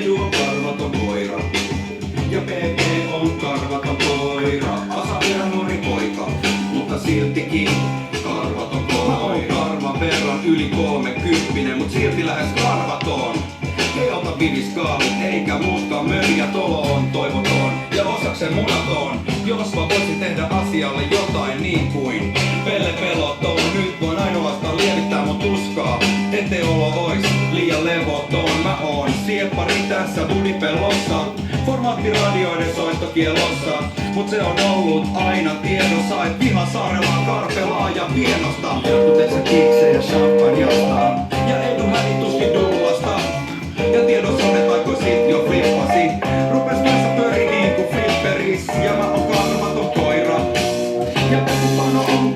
Edu on karvaton koira. Ja PP on karvaton koira. Asa vielä nuori poika, mutta siltikin karvaton koira. Mä oon karvan verran yli 30, mut silti lähes karvaton. Ei ota vidiskaalit eikä musta mörjä, tolo on toivoton ja osaksen munaton. Jos mä voisin tehdä asialle jotain niin kuin Pelle Peloton, nyt voin ainoastaan lievittää mun tuskaa, ettei olo ois liian levoton. Mä oon sieppari tässä budipellossa, formaattiradioiden soittokielossa, mut se on ollut aina tiedossa, et Pihasaarella on karpelaa ja pienosta. Jotkut eksä kiksejä champanjasta ja Edu hävituskin dullasta. Ja tiedossa on, et aikoi sit jo flippasi. Rupes kanssa pyöri niinku flipperis. Ja mä oon karvaton koira. Ja Pekupano on